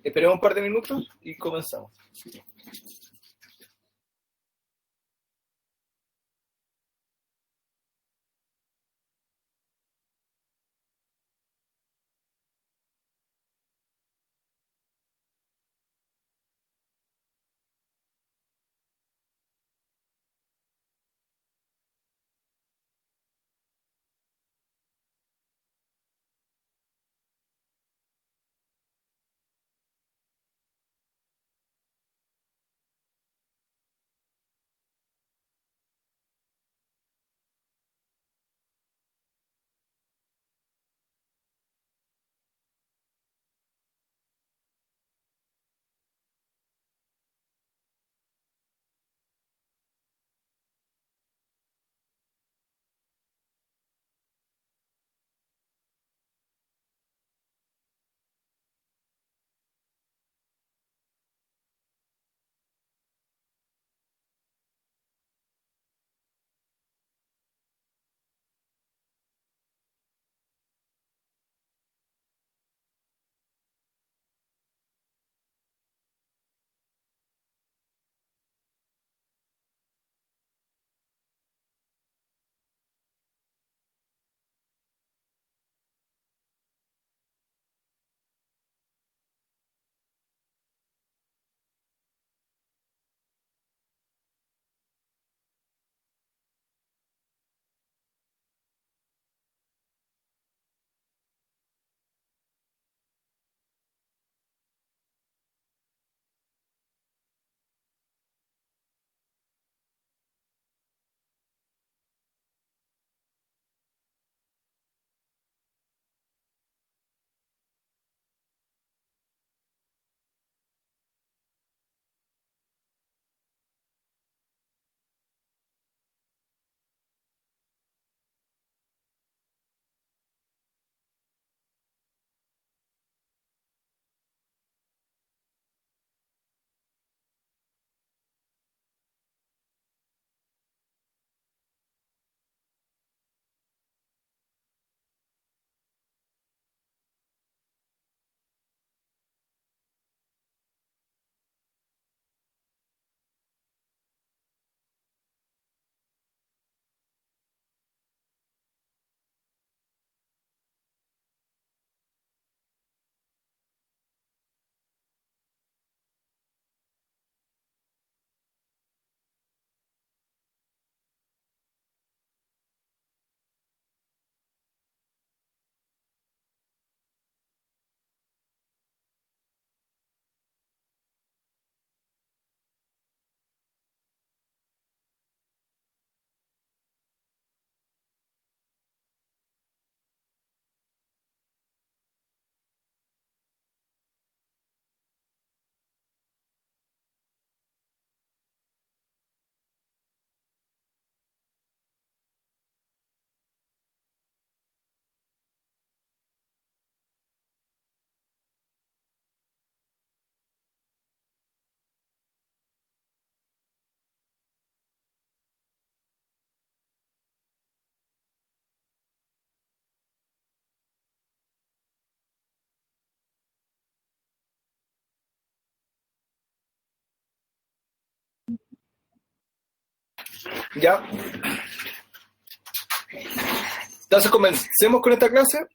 Esperemos un par de minutos y comenzamos. Ya. Entonces comencemos con esta clase.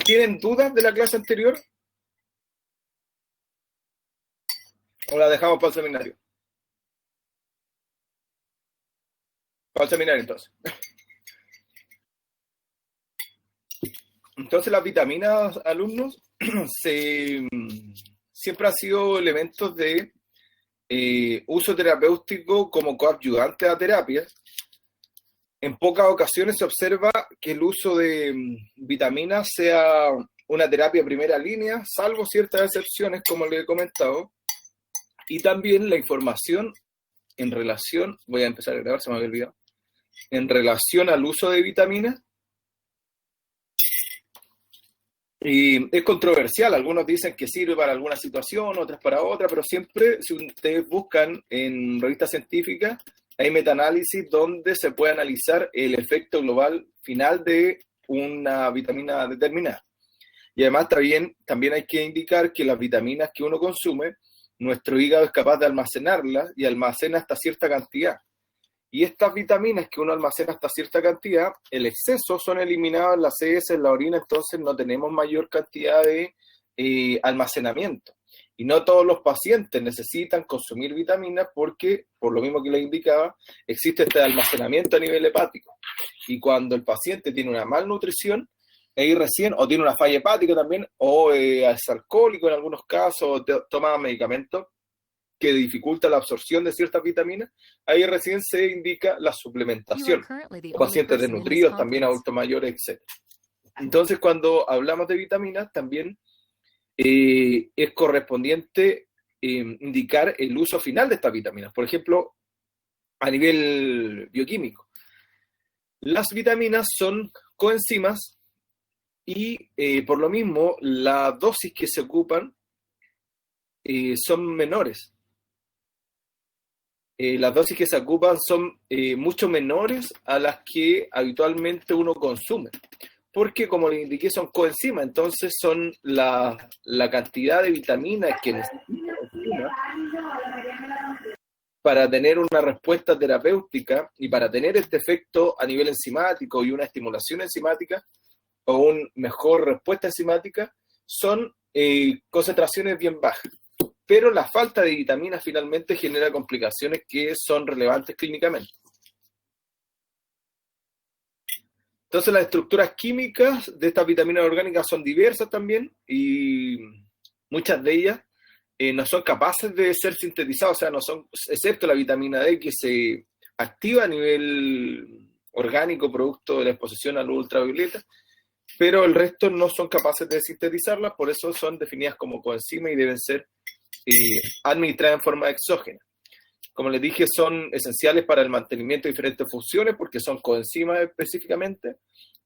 ¿Tienen dudas de la clase anterior? ¿O la dejamos para el seminario? Para el seminario, entonces. Entonces las vitaminas, alumnos, siempre han sido elementos de uso terapéutico como coadyuvante a terapias. En pocas ocasiones se observa que el uso de vitaminas sea una terapia primera línea, salvo ciertas excepciones, como les he comentado. Y también la información en relación, voy a empezar a grabar, se me había olvidado, en relación al uso de vitaminas, Y es controversial, algunos dicen que sirve para alguna situación, otras para otra, pero siempre, si ustedes buscan en revistas científicas, hay metaanálisis donde se puede analizar el efecto global final de una vitamina determinada. Y además también hay que indicar que las vitaminas que uno consume, nuestro hígado es capaz de almacenarlas y almacena hasta cierta cantidad. Y estas vitaminas que uno almacena hasta cierta cantidad, el exceso son eliminadas en las heces, en la orina, entonces no tenemos mayor cantidad de almacenamiento. Y no todos los pacientes necesitan consumir vitaminas porque, por lo mismo que les indicaba, existe este almacenamiento a nivel hepático. Y cuando el paciente tiene una malnutrición, ahí recién, o tiene una falla hepática también, o es alcohólico en algunos casos, o toma medicamentos que dificulta la absorción de ciertas vitaminas, ahí recién se indica la suplementación. O pacientes desnutridos, también adultos mayores, etc. Entonces, cuando hablamos de vitaminas, también es correspondiente indicar el uso final de estas vitaminas. Por ejemplo, a nivel bioquímico. Las vitaminas son coenzimas y por lo mismo la dosis que se ocupan son menores. Las dosis que se ocupan son mucho menores a las que habitualmente uno consume. Porque, como les indiqué, son coenzimas, entonces son la cantidad de vitaminas que necesita para tener una respuesta terapéutica y para tener este efecto a nivel enzimático y una estimulación enzimática o una mejor respuesta enzimática, son concentraciones bien bajas. Pero la falta de vitaminas finalmente genera complicaciones que son relevantes clínicamente. Entonces las estructuras químicas de estas vitaminas orgánicas son diversas también y muchas de ellas no son capaces de ser sintetizadas, o sea, no son, excepto la vitamina D que se activa a nivel orgánico producto de la exposición a luz ultravioleta, pero el resto no son capaces de sintetizarlas, por eso son definidas como coenzimas y deben ser administradas en forma exógena. Como les dije, son esenciales para el mantenimiento de diferentes funciones porque son coenzimas específicamente,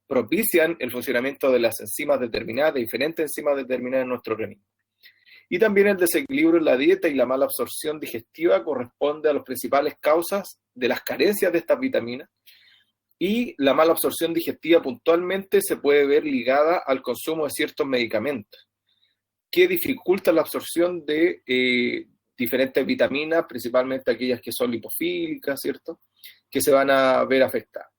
propician el funcionamiento de las enzimas determinadas, de diferentes enzimas determinadas en nuestro organismo. Y también el desequilibrio en la dieta y la mala absorción digestiva corresponde a las principales causas de las carencias de estas vitaminas. Y la mala absorción digestiva puntualmente se puede ver ligada al consumo de ciertos medicamentos que dificultan la absorción de diferentes vitaminas, principalmente aquellas que son lipofílicas, ¿cierto? Que se van a ver afectadas.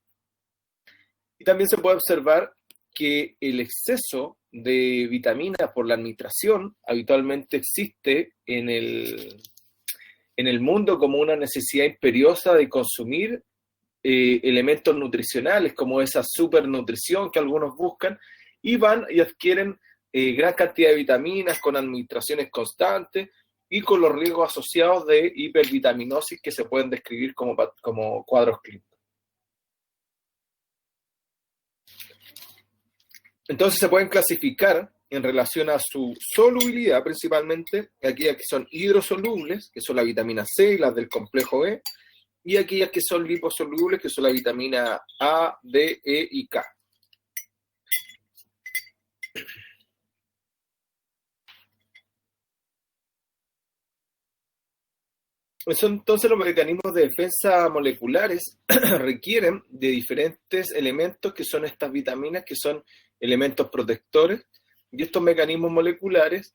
Y también se puede observar que el exceso de vitaminas por la administración habitualmente existe en el mundo como una necesidad imperiosa de consumir elementos nutricionales, como esa supernutrición que algunos buscan, y van y adquieren gran cantidad de vitaminas con administraciones constantes y con los riesgos asociados de hipervitaminosis que se pueden describir como cuadros clínicos. Entonces se pueden clasificar en relación a su solubilidad, principalmente aquellas que son hidrosolubles, que son la vitamina C y las del complejo B, y aquellas que son liposolubles, que son la vitamina A, D, E y K. Entonces los mecanismos de defensa moleculares requieren de diferentes elementos que son estas vitaminas, que son elementos protectores, y estos mecanismos moleculares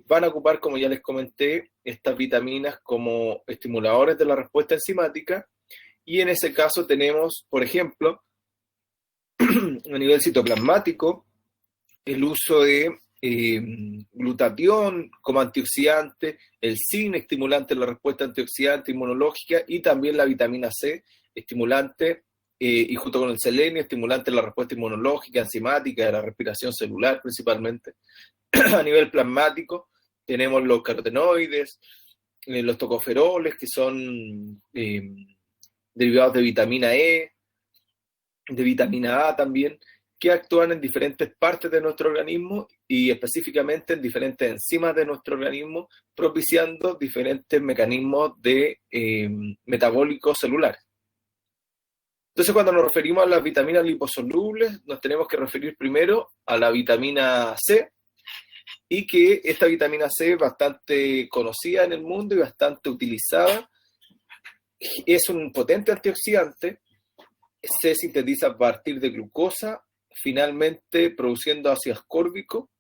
van a ocupar, como ya les comenté, estas vitaminas como estimuladores de la respuesta enzimática, y en ese caso tenemos, por ejemplo, a nivel citoplasmático, el uso de glutatión como antioxidante, el zinc estimulante de la respuesta antioxidante inmunológica y también la vitamina C estimulante y junto con el selenio estimulante de la respuesta inmunológica, enzimática, de la respiración celular principalmente. A nivel plasmático tenemos los carotenoides, los tocoferoles que son derivados de vitamina E, de vitamina A también, que actúan en diferentes partes de nuestro organismo y específicamente en diferentes enzimas de nuestro organismo, propiciando diferentes mecanismos de metabólicos celulares. Entonces, cuando nos referimos a las vitaminas liposolubles, nos tenemos que referir primero a la vitamina C, y que esta vitamina C es bastante conocida en el mundo y bastante utilizada. Es un potente antioxidante, se sintetiza a partir de glucosa, finalmente produciendo ácido ascórbico,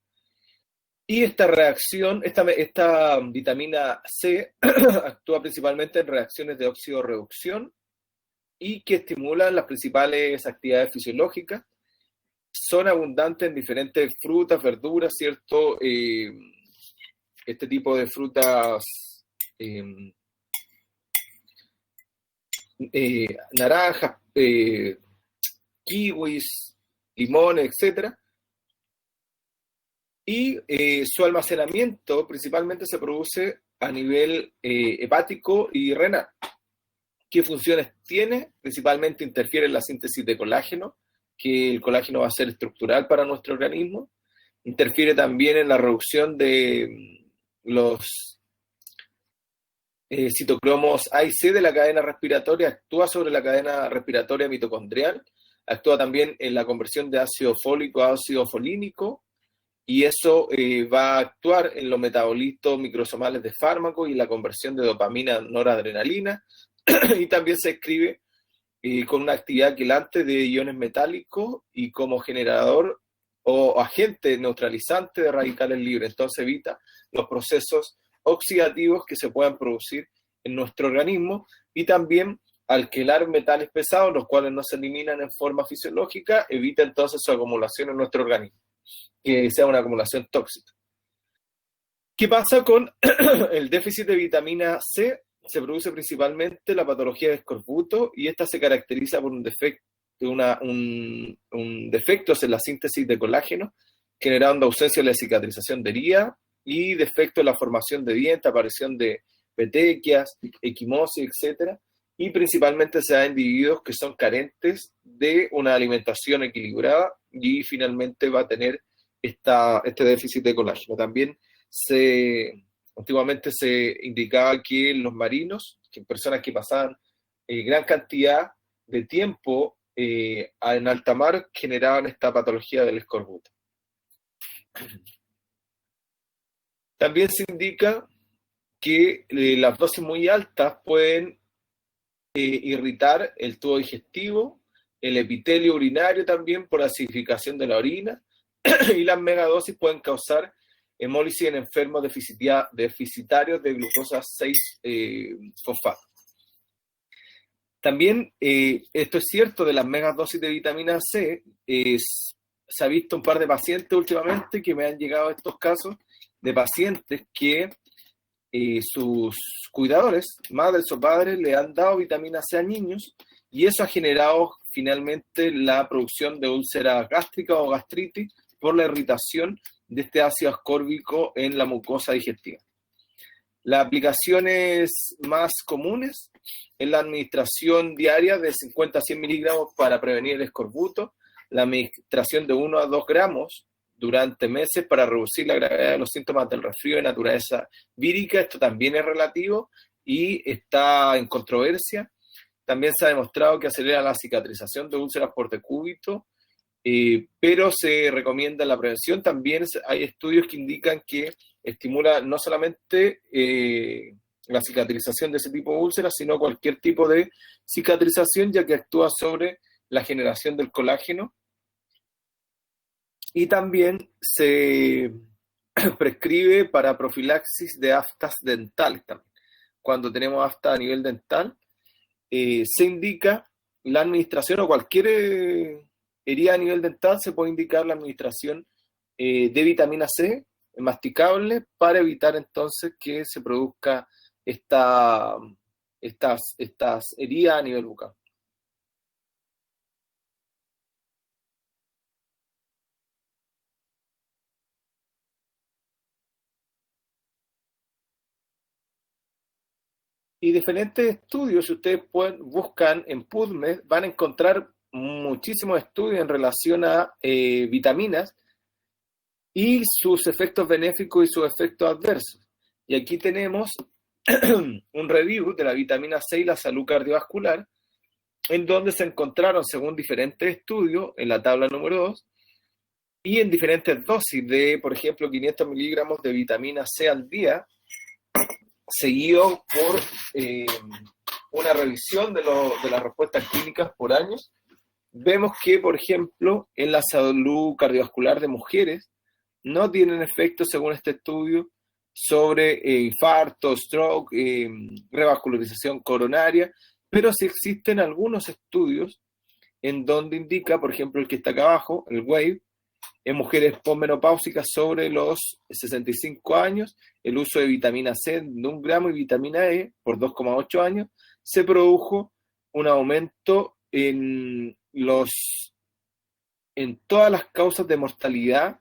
y esta reacción, esta vitamina C actúa principalmente en reacciones de óxido-reducción y que estimulan las principales actividades fisiológicas. Son abundantes en diferentes frutas, verduras, ¿cierto? Este tipo de frutas, naranjas, kiwis, limones, etcétera. Y su almacenamiento principalmente se produce a nivel hepático y renal. ¿Qué funciones tiene? Principalmente interfiere en la síntesis de colágeno, que el colágeno va a ser estructural para nuestro organismo. Interfiere también en la reducción de los citocromos A y C de la cadena respiratoria, actúa sobre la cadena respiratoria mitocondrial, actúa también en la conversión de ácido fólico a ácido folínico, y eso va a actuar en los metabolitos microsomales de fármacos y la conversión de dopamina a noradrenalina, y también se escribe con una actividad quelante de iones metálicos y como generador o agente neutralizante de radicales libres. Entonces evita los procesos oxidativos que se puedan producir en nuestro organismo, y también al quelar metales pesados, los cuales no se eliminan en forma fisiológica, evita entonces su acumulación en nuestro organismo, que sea una acumulación tóxica. ¿Qué pasa con el déficit de vitamina C? Se produce principalmente la patología de escorbuto, y esta se caracteriza por un defectos en la síntesis de colágeno, generando ausencia de la cicatrización de herida y defectos en la formación de dientes, aparición de petequias, equimosis, etc. Y principalmente se da en individuos que son carentes de una alimentación equilibrada, y finalmente va a tener este déficit de colágeno. También antiguamente se indicaba que los marinos, que personas que pasaban gran cantidad de tiempo en alta mar, generaban esta patología del escorbuto. También se indica que las dosis muy altas pueden irritar el tubo digestivo, el epitelio urinario también por acidificación de la orina, y las megadosis pueden causar hemólisis en enfermos deficitarios de glucosa 6-fosfato. También, esto es cierto de las megadosis de vitamina C, se ha visto un par de pacientes últimamente que me han llegado estos casos de pacientes que sus cuidadores, madres o padres, le han dado vitamina C a niños, y eso ha generado finalmente la producción de úlceras gástricas o gastritis por la irritación de este ácido ascórbico en la mucosa digestiva. Las aplicaciones más comunes es la administración diaria de 50 a 100 miligramos para prevenir el escorbuto, la administración de 1 a 2 gramos durante meses para reducir la gravedad de los síntomas del resfrío de naturaleza vírica. Esto también es relativo y está en controversia. También se ha demostrado que acelera la cicatrización de úlceras por decúbito, pero se recomienda la prevención. También hay estudios que indican que estimula no solamente la cicatrización de ese tipo de úlceras, sino cualquier tipo de cicatrización, ya que actúa sobre la generación del colágeno. Y también se prescribe para profilaxis de aftas dentales también. Cuando tenemos afta a nivel dental, se indica la administración, o cualquier herida a nivel dental, se puede indicar la administración de vitamina C masticable para evitar entonces que se produzca estas heridas a nivel bucal. Y diferentes estudios, si ustedes buscan en PubMed, van a encontrar muchísimos estudios en relación a vitaminas y sus efectos benéficos y sus efectos adversos. Y aquí tenemos un review de la vitamina C y la salud cardiovascular, en donde se encontraron, según diferentes estudios, en la tabla número 2, y en diferentes dosis de, por ejemplo, 500 miligramos de vitamina C al día, seguido por una revisión de las respuestas clínicas por años, vemos que, por ejemplo, en la salud cardiovascular de mujeres, no tienen efecto, según este estudio, sobre infarto, stroke, revascularización coronaria, pero sí existen algunos estudios en donde indica, por ejemplo, el que está acá abajo, el WAVE, en mujeres posmenopáusicas sobre los 65 años, el uso de vitamina C de 1 gramo y vitamina E por 2,8 años, se produjo un aumento en todas las causas de mortalidad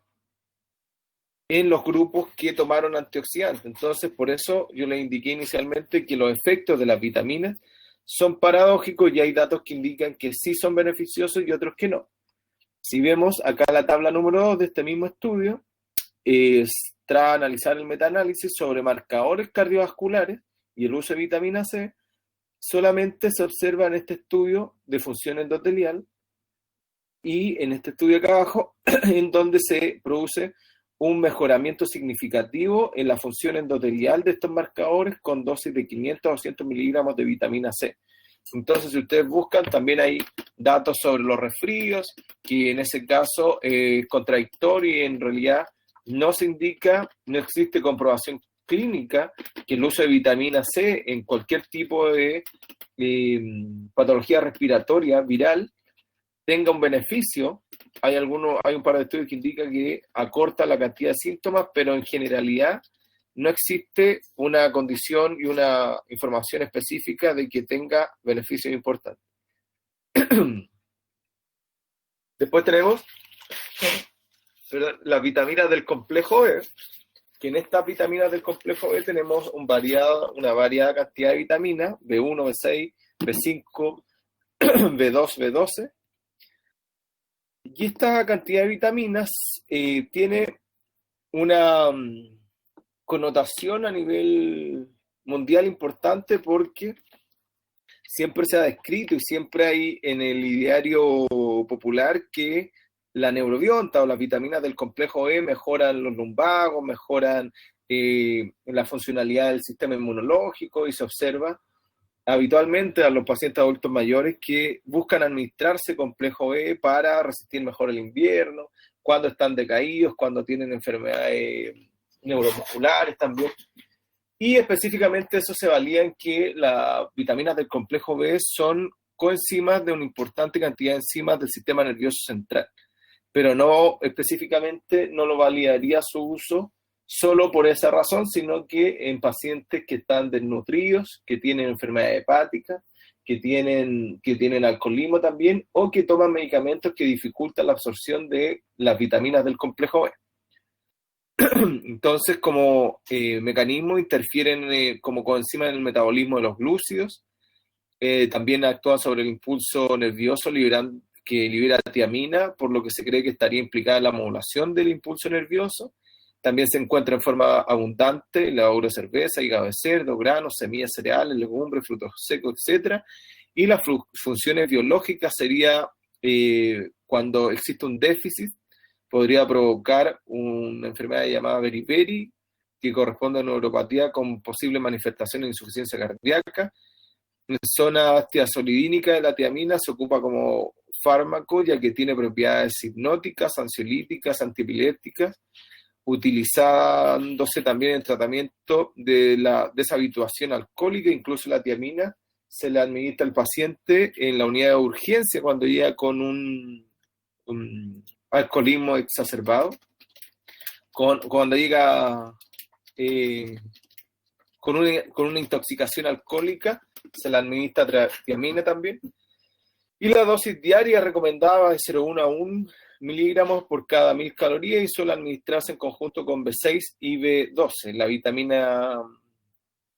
en los grupos que tomaron antioxidantes. Entonces, por eso yo les indiqué inicialmente que los efectos de las vitaminas son paradójicos y hay datos que indican que sí son beneficiosos y otros que no. Si vemos acá la tabla número 2 de este mismo estudio, tras analizar el metaanálisis sobre marcadores cardiovasculares y el uso de vitamina C, solamente se observa en este estudio de función endotelial y en este estudio acá abajo, en donde se produce un mejoramiento significativo en la función endotelial de estos marcadores con dosis de 500 a 200 miligramos de vitamina C. Entonces, si ustedes buscan, también hay datos sobre los resfríos, que en ese caso es contradictorio y en realidad no se indica, no existe comprobación clínica que el uso de vitamina C en cualquier tipo de patología respiratoria viral tenga un beneficio. Hay un par de estudios que indican que acorta la cantidad de síntomas, pero en generalidad no existe una condición y una información específica de que tenga beneficios importantes. Después tenemos las vitaminas del complejo B, que en estas vitaminas del complejo B tenemos una variada cantidad de vitaminas, B1, B6, B5, B2, B12. Y esta cantidad de vitaminas tiene una connotación a nivel mundial importante porque siempre se ha descrito y siempre hay en el ideario popular que la neurobionta o las vitaminas del complejo B mejoran los lumbagos, mejoran la funcionalidad del sistema inmunológico y se observa habitualmente a los pacientes adultos mayores que buscan administrarse complejo B para resistir mejor el invierno, cuando están decaídos, cuando tienen enfermedades neuromusculares también. Y específicamente eso se valía en que las vitaminas del complejo B son coenzimas de una importante cantidad de enzimas del sistema nervioso central, pero no específicamente no lo validaría su uso solo por esa razón, sino que en pacientes que están desnutridos, que tienen enfermedad hepática, que tienen alcoholismo también, o que toman medicamentos que dificultan la absorción de las vitaminas del complejo B. Entonces, como mecanismo, interfieren como coenzima en el metabolismo de los glúcidos, también actúa sobre el impulso nervioso que libera tiamina, por lo que se cree que estaría implicada en la modulación del impulso nervioso. También se encuentra en forma abundante en levadura de cerveza, hígado de cerdo, granos, semillas, cereales, legumbres, frutos secos, etc. Y las funciones biológicas sería cuando existe un déficit, podría provocar una enfermedad llamada beriberi, que corresponde a neuropatía con posible manifestación de insuficiencia cardíaca. En zona tiazolidínica de la tiamina se ocupa como fármaco, ya que tiene propiedades hipnóticas, ansiolíticas, antipilépticas, utilizándose también en tratamiento de la deshabituación alcohólica. Incluso la tiamina se le administra al paciente en la unidad de urgencia cuando llega con un alcoholismo exacerbado, cuando llega con una intoxicación alcohólica, se le administra tiamina también. Y la dosis diaria recomendada es 0,1 a 1 miligramos por cada 1000 calorías y suele administrarse en conjunto con B6 y B12, la vitamina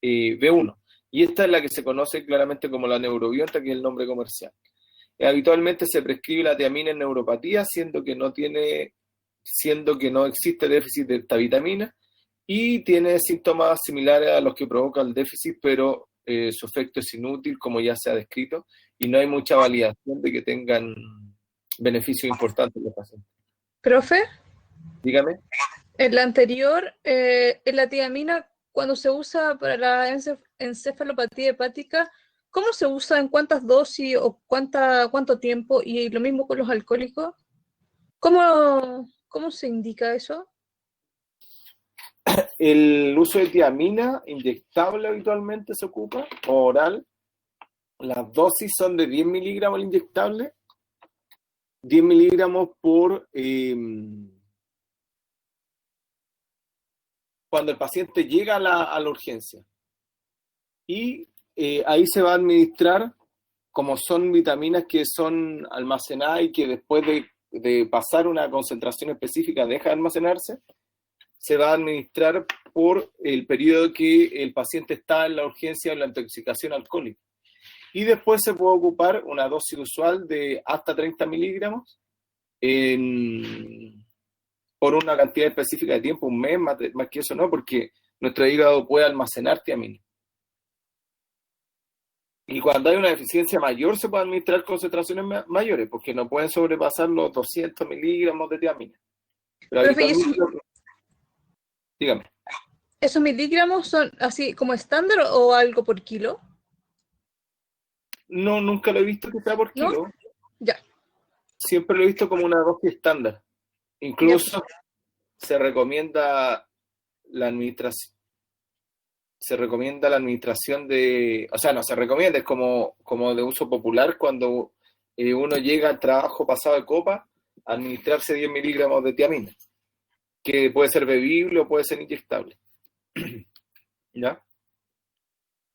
B1. Y esta es la que se conoce claramente como la neurobionta, que es el nombre comercial. Habitualmente se prescribe la tiamina en neuropatía, siendo que no existe déficit de esta vitamina y tiene síntomas similares a los que provoca el déficit, pero su efecto es inútil, como ya se ha descrito, y no hay mucha validación de que tengan beneficios importantes los pacientes. Profe, Dígame. en la anterior, en la tiamina, cuando se usa para la encefalopatía hepática, ¿cómo se usa? ¿En cuántas dosis o cuánto tiempo? Y lo mismo con los alcohólicos. ¿Cómo se indica eso? El uso de tiamina inyectable habitualmente se ocupa, o oral. Las dosis son de 10 miligramos el inyectable, 10 miligramos por cuando el paciente llega a la urgencia. Y ahí se va a administrar, como son vitaminas que son almacenadas y que después de pasar una concentración específica deja de almacenarse, se va a administrar por el periodo que el paciente está en la urgencia o en la intoxicación alcohólica. Y después se puede ocupar una dosis usual de hasta 30 miligramos por una cantidad específica de tiempo, un mes, más que eso no, porque nuestro hígado puede almacenar tiamina. Y cuando hay una deficiencia mayor se puede administrar concentraciones mayores, porque no pueden sobrepasar los 200 miligramos de tiamina. Pero habitualmente, dígame. ¿Esos miligramos son así como estándar o algo por kilo? No, nunca lo he visto que sea por kilo. ¿No? Ya. Siempre lo he visto como una dosis estándar. Incluso se recomienda la administración. Se recomienda la administración de, o sea, no se recomienda, es como de uso popular cuando uno llega al trabajo pasado de copa, administrarse 10 miligramos de tiamina, que puede ser bebible o puede ser inyectable. ¿Ya?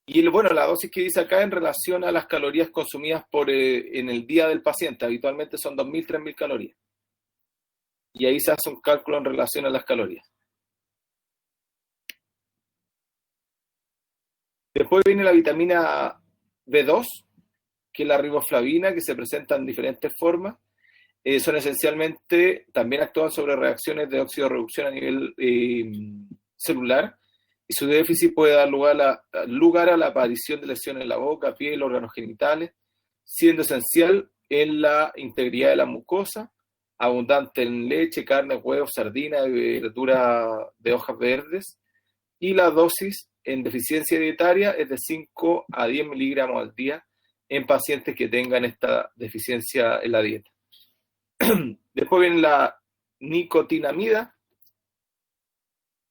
Y bueno, la dosis que dice acá en relación a las calorías consumidas en el día del paciente, habitualmente son 2.000, 3.000 calorías. Y ahí se hace un cálculo en relación a las calorías. Después viene la vitamina B2, que es la riboflavina, que se presenta en diferentes formas. Son esencialmente, también actúan sobre reacciones de oxidorreducción a nivel celular, y su déficit puede dar lugar a la aparición de lesiones en la boca, piel, órganos genitales, siendo esencial en la integridad de la mucosa, abundante en leche, carne, huevos, sardina, verdura de hojas verdes, y la dosis en deficiencia dietaria es de 5 a 10 miligramos al día en pacientes que tengan esta deficiencia en la dieta. Después viene la nicotinamida.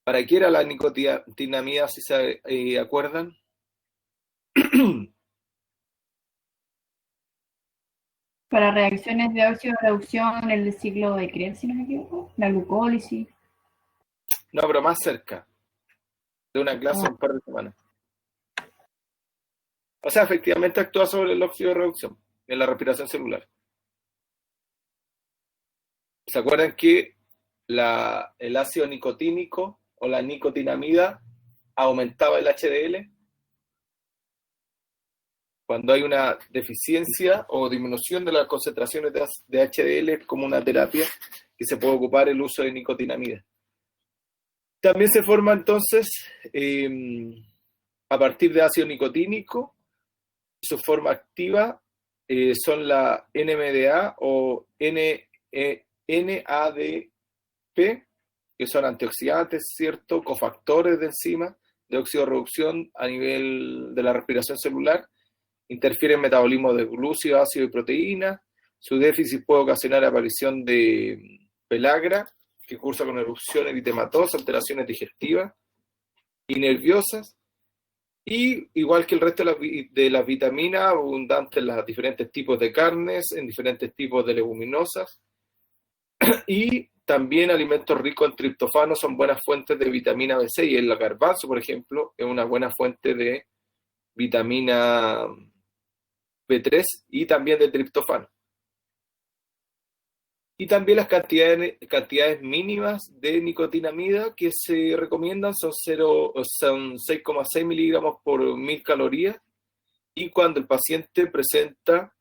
¿Para qué era la nicotinamida, si se acuerdan? Para reacciones de oxidorreducción en el ciclo de Krebs, si no me equivoco, la glucólisis. No, pero más cerca de una clase un par de semanas. O sea, efectivamente actúa sobre el óxido de reducción en la respiración celular. ¿Se acuerdan que el ácido nicotínico o la nicotinamida aumentaba el HDL? Cuando hay una deficiencia o disminución de las concentraciones de HDL, es como una terapia que se puede ocupar el uso de nicotinamida. También se forma entonces a partir de ácido nicotínico. Su forma activa son la NMDA o NADP, que son antioxidantes, ¿cierto? Cofactores de enzima de oxidorreducción a nivel de la respiración celular, interfieren en el metabolismo de glúcido, ácido y proteína. Su déficit puede ocasionar aparición de pelagra, que cursa con erupción eritematosa, alteraciones digestivas y nerviosas. Y igual que el resto de las vitaminas, abundantes en los diferentes tipos de carnes, en diferentes tipos de leguminosas. Y también alimentos ricos en triptofano son buenas fuentes de vitamina B6. Y el garbanzo, por ejemplo, es una buena fuente de vitamina B3 y también de triptofano. Y también las cantidades mínimas de nicotinamida que se recomiendan son 6,6 miligramos por 1.000 calorías. Y cuando el paciente presenta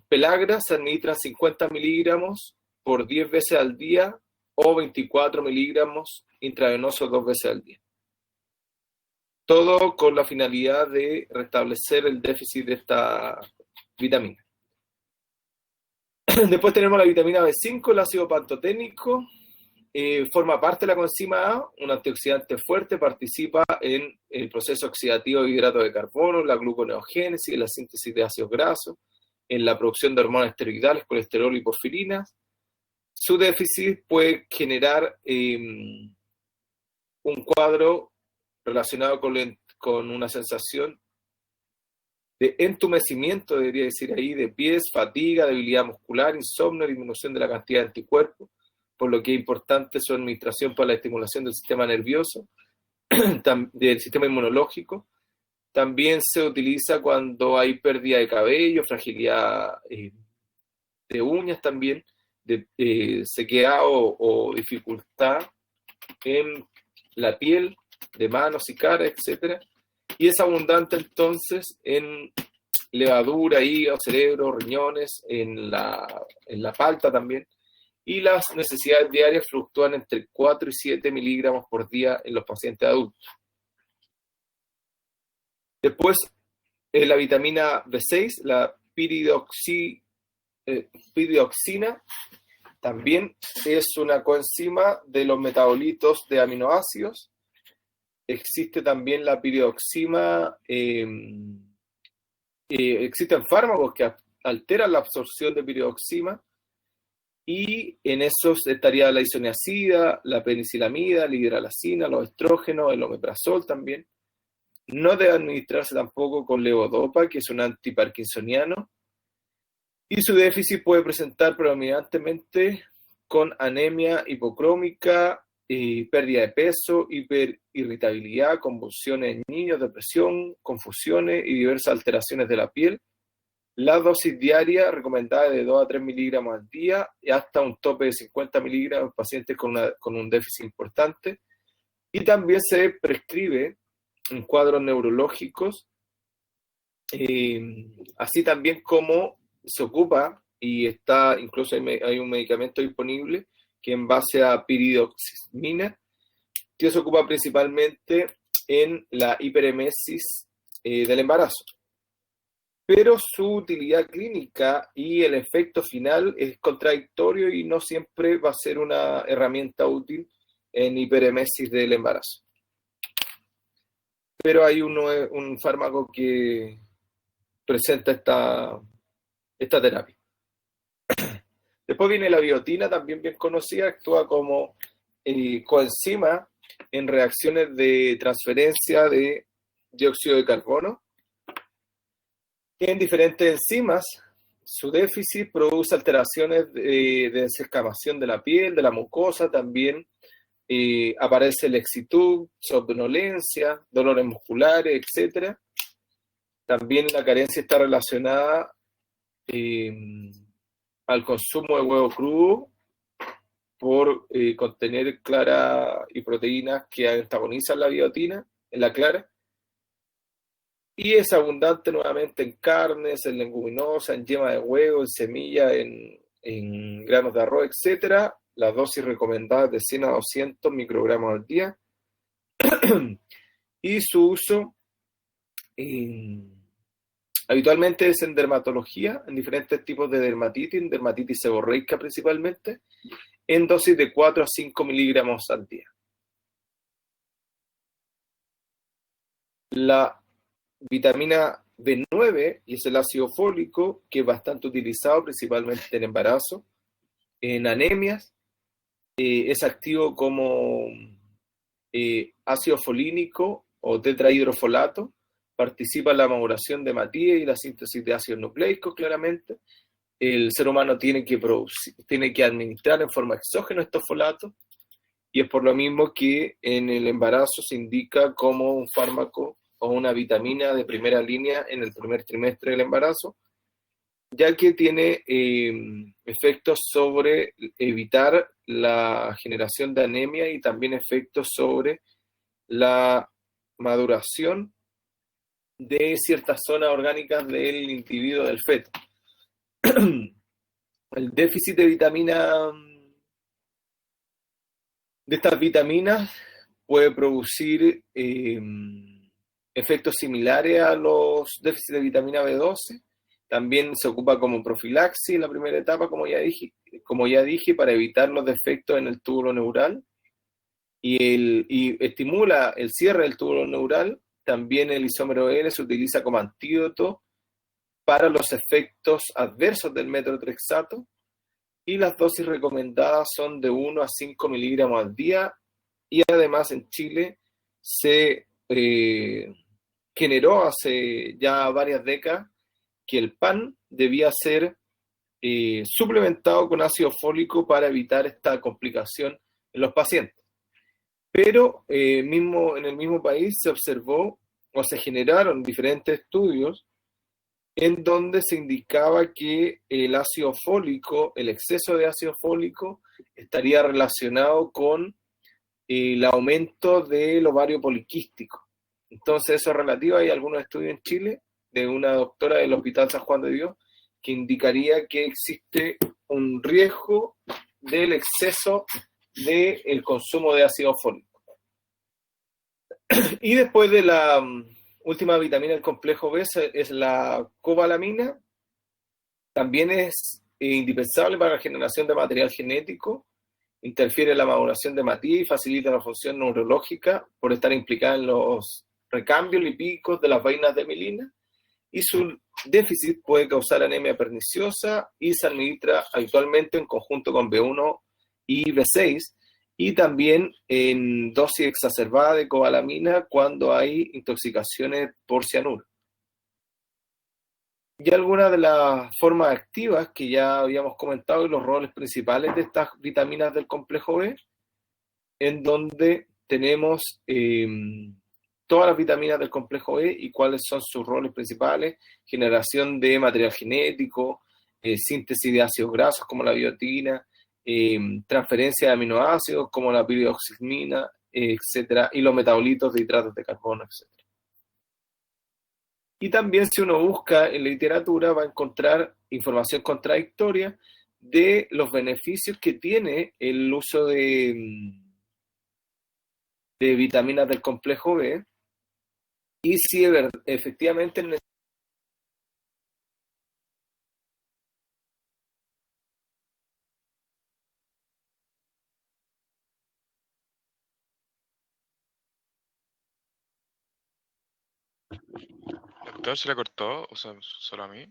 pelagra, se administran 50 miligramos por 10 veces al día o 24 miligramos intravenosos 2 veces al día. Todo con la finalidad de restablecer el déficit de esta vitamina. Después tenemos la vitamina B5, el ácido pantoténico. Forma parte de la coenzima A, un antioxidante fuerte, participa en el proceso oxidativo de hidratos de carbono, la gluconeogénesis, la síntesis de ácidos grasos, en la producción de hormonas esteroidales, colesterol y porfirinas. Su déficit puede generar un cuadro relacionado con una sensación de entumecimiento, debería decir ahí, de pies, fatiga, debilidad muscular, insomnio, disminución de la cantidad de anticuerpos, por lo que es importante su administración para la estimulación del sistema nervioso, del sistema inmunológico. También se utiliza cuando hay pérdida de cabello, fragilidad de uñas también, de sequedad o dificultad en la piel, de manos y cara, etc. Y es abundante entonces en levadura, hígado, cerebro, riñones, en la palta también. Y las necesidades diarias fluctúan entre 4 y 7 miligramos por día en los pacientes adultos. Después, la vitamina B6, la piridoxina, también es una coenzima de los metabolitos de aminoácidos. Existe también la piridoxina, existen fármacos que alteran la absorción de piridoxina, y en esos estaría la isoniazida, la penicilamida, la hidralazina, los estrógenos, el omeprazol también. No debe administrarse tampoco con levodopa, que es un antiparkinsoniano, y su déficit puede presentar predominantemente con anemia hipocrómica, pérdida de peso, hiperirritabilidad, convulsiones en niños, depresión, confusiones y diversas alteraciones de la piel. La dosis diaria recomendada es de 2 a 3 miligramos al día y hasta un tope de 50 miligramos en pacientes con un déficit importante. Y también se prescribe en cuadros neurológicos, así también como se ocupa, y está incluso hay un medicamento disponible que en base a piridoximina, que se ocupa principalmente en la hiperemesis del embarazo. Pero su utilidad clínica y el efecto final es contradictorio y no siempre va a ser una herramienta útil en hiperemesis del embarazo. Pero hay un fármaco que presenta esta terapia. Después viene la biotina, también bien conocida, actúa como coenzima en reacciones de transferencia de dióxido de carbono. En diferentes enzimas, su déficit produce alteraciones de desescamación de la piel, de la mucosa, también aparece lexitud, somnolencia, dolores musculares, etc. También la carencia está relacionada al consumo de huevo crudo por contener clara y proteínas que antagonizan la biotina en la clara. Y es abundante nuevamente en carnes, en leguminosa, en yema de huevo, en semilla, en granos de arroz, etc. Las dosis recomendadas de 100 a 200 microgramos al día. Y su uso habitualmente es en dermatología, en diferentes tipos de dermatitis, en dermatitis seborreica principalmente, en dosis de 4 a 5 miligramos al día. La vitamina B9, y es el ácido fólico, que es bastante utilizado principalmente en embarazo, en anemias, es activo como ácido folínico o tetrahidrofolato, participa en la maduración de hematíes y la síntesis de ácidos nucleicos, claramente. El ser humano tiene que administrar en forma exógena estos folatos, y es por lo mismo que en el embarazo se indica como un fármaco o una vitamina de primera línea en el primer trimestre del embarazo, ya que tiene efectos sobre evitar la generación de anemia y también efectos sobre la maduración de ciertas zonas orgánicas del individuo, del feto. El déficit de estas vitaminas puede producir efectos similares a los déficits de vitamina B12. También se ocupa como profilaxis en la primera etapa, como ya dije, para evitar los defectos en el túbulo neural y estimula el cierre del túbulo neural. También el isómero L se utiliza como antídoto para los efectos adversos del metotrexato y las dosis recomendadas son de 1 a 5 miligramos al día y además en Chile se generó hace ya varias décadas que el PAN debía ser suplementado con ácido fólico para evitar esta complicación en los pacientes. Pero en el mismo país se observó o se generaron diferentes estudios en donde se indicaba que el ácido fólico, el exceso de ácido fólico, estaría relacionado con el aumento del ovario poliquístico. Entonces, eso es relativo. Hay algunos estudios en Chile de una doctora del Hospital San Juan de Dios que indicaría que existe un riesgo del exceso del consumo de ácido fólico. Y después de la última vitamina del complejo B es la cobalamina. También es indispensable para la generación de material genético, interfiere en la maduración de matriz y facilita la función neurológica por estar implicada en los recambios lipídicos de las vainas de mielina, y su déficit puede causar anemia perniciosa y se administra habitualmente en conjunto con B1 y B6 y también en dosis exacerbada de cobalamina cuando hay intoxicaciones por cianuro. Y algunas de las formas activas que ya habíamos comentado y los roles principales de estas vitaminas del complejo B, en donde tenemos todas las vitaminas del complejo B y cuáles son sus roles principales: generación de material genético, síntesis de ácidos grasos como la biotina, transferencia de aminoácidos como la piridoximina, etcétera, y los metabolitos de hidratos de carbono, etcétera. Y también, si uno busca en la literatura, va a encontrar información contradictoria de los beneficios que tiene el uso de vitaminas del complejo B y si efectivamente ¿Doctor, se le cortó? O sea, solo a mí.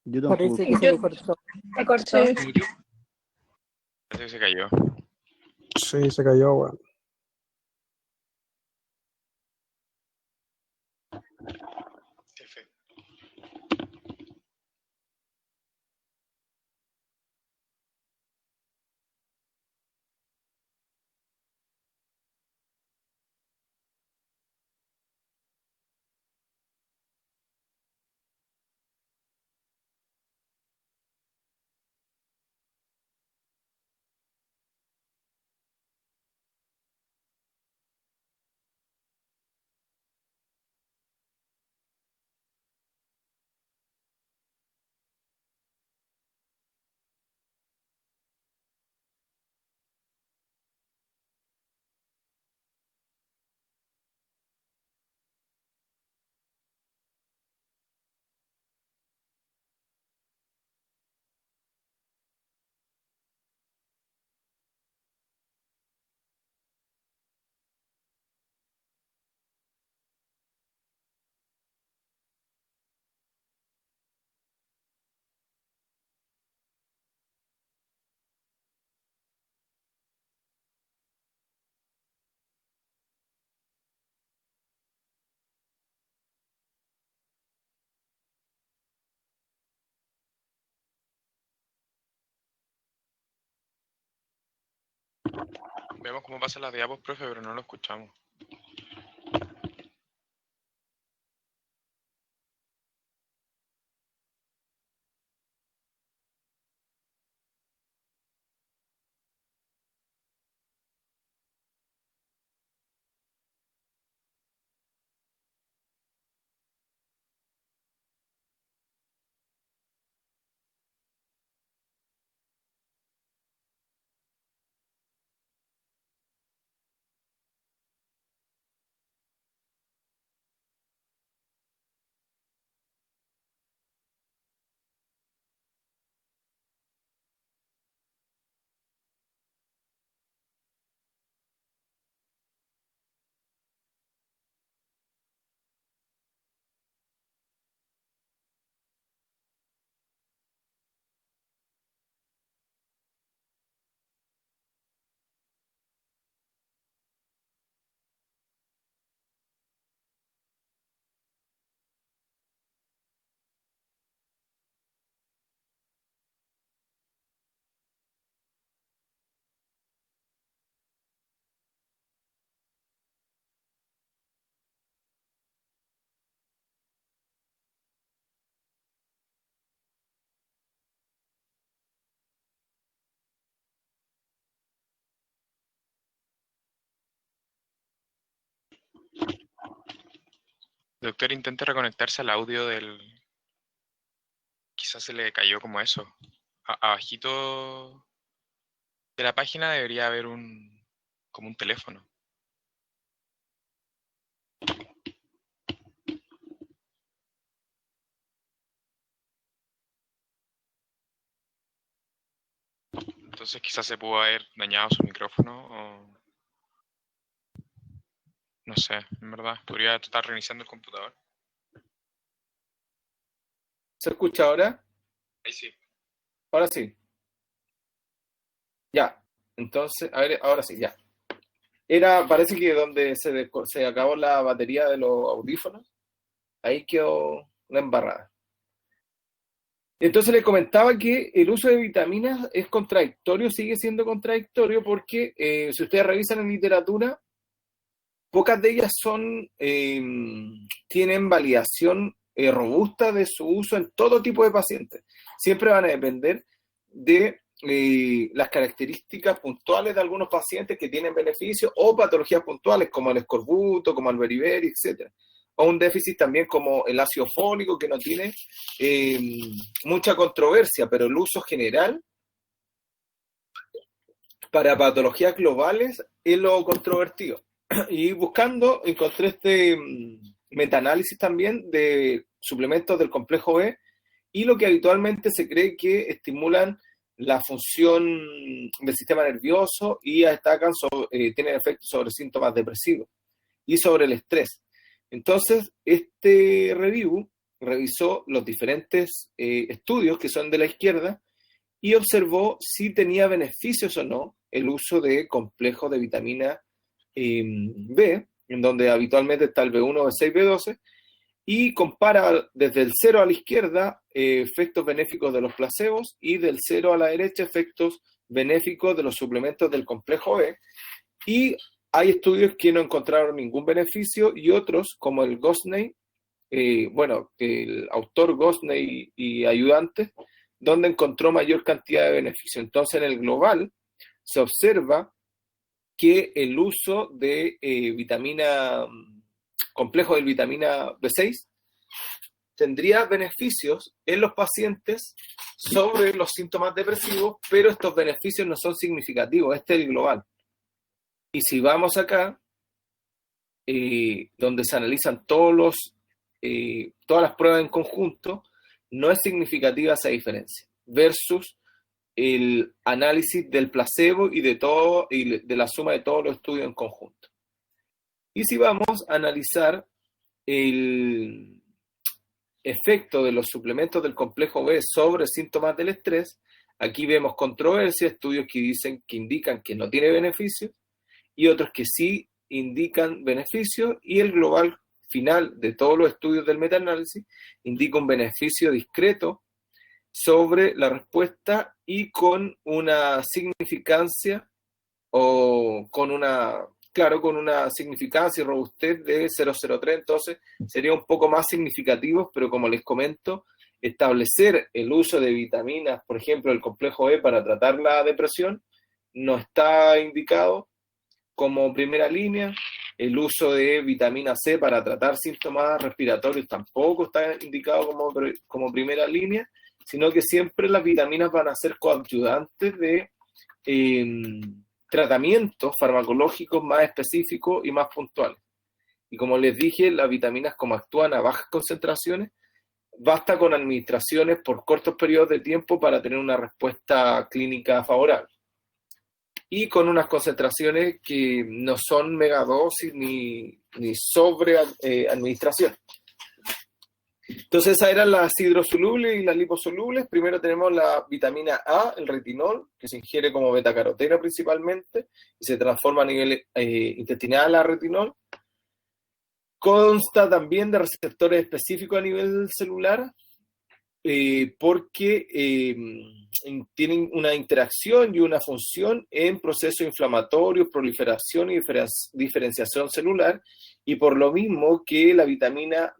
Yo tampoco. Parece que se le cortó. Me cortó. Parece que se cayó. Sí, se cayó, weón. Jefe. Vemos cómo pasan las diapos, profe, pero no lo escuchamos. Doctor, intente reconectarse al audio del... Quizás se le cayó como eso. Abajito de la página debería haber como un teléfono. Entonces quizás se pudo haber dañado su micrófono o... No sé, en verdad. Podría estar reiniciando el computador. ¿Se escucha ahora? Ahí sí. Ahora sí. Ya. Entonces, a ver, ahora sí, ya. Parece que donde se acabó la batería de los audífonos, ahí quedó la embarrada. Entonces le comentaba que el uso de vitaminas es contradictorio, sigue siendo contradictorio porque si ustedes revisan en literatura, pocas de ellas tienen validación robusta de su uso en todo tipo de pacientes. Siempre van a depender de las características puntuales de algunos pacientes que tienen beneficios o patologías puntuales como el escorbuto, como el beriberi, etc. O un déficit también como el ácido fólico que no tiene mucha controversia, pero el uso general para patologías globales es lo controvertido. Y buscando, encontré este metaanálisis también de suplementos del complejo B y lo que habitualmente se cree que estimulan la función del sistema nervioso y tienen efectos sobre síntomas depresivos y sobre el estrés. Entonces, este review revisó los diferentes estudios que son de la izquierda y observó si tenía beneficios o no el uso de complejos de vitamina B, en donde habitualmente está el B1, B6, B12, y compara desde el 0 a la izquierda efectos benéficos de los placebos y del 0 a la derecha efectos benéficos de los suplementos del complejo B. Y hay estudios que no encontraron ningún beneficio y otros, como el Gosney, el autor Gosney y ayudantes, donde encontró mayor cantidad de beneficio. Entonces, en el global se observa que el uso de complejo de vitamina B6 tendría beneficios en los pacientes sobre los síntomas depresivos, pero estos beneficios no son significativos. Este es el global. Y si vamos acá, donde se analizan todas las pruebas en conjunto, no es significativa esa diferencia, versus el análisis del placebo y de la suma de todos los estudios en conjunto. Y si vamos a analizar el efecto de los suplementos del complejo B sobre síntomas del estrés, aquí vemos controversia, estudios que indican que no tiene beneficios y otros que sí indican beneficios, y el global final de todos los estudios del metaanálisis indica un beneficio discreto sobre la respuesta y con una significancia con una significancia y robustez de 0,03, entonces sería un poco más significativo, pero como les comento, establecer el uso de vitaminas, por ejemplo, el complejo B para tratar la depresión, no está indicado como primera línea. El uso de vitamina C para tratar síntomas respiratorios tampoco está indicado como primera línea, sino que siempre las vitaminas van a ser coadyuvantes de tratamientos farmacológicos más específicos y más puntuales. Y como les dije, las vitaminas, como actúan a bajas concentraciones, basta con administraciones por cortos periodos de tiempo para tener una respuesta clínica favorable. Y con unas concentraciones que no son megadosis ni sobre administración. Entonces esas eran las hidrosolubles y las liposolubles. Primero tenemos la vitamina A, el retinol, que se ingiere como betacaroteno principalmente y se transforma a nivel intestinal a retinol. Consta también de receptores específicos a nivel celular porque tienen una interacción y una función en procesos inflamatorios, proliferación y diferenciación celular, y por lo mismo que la vitamina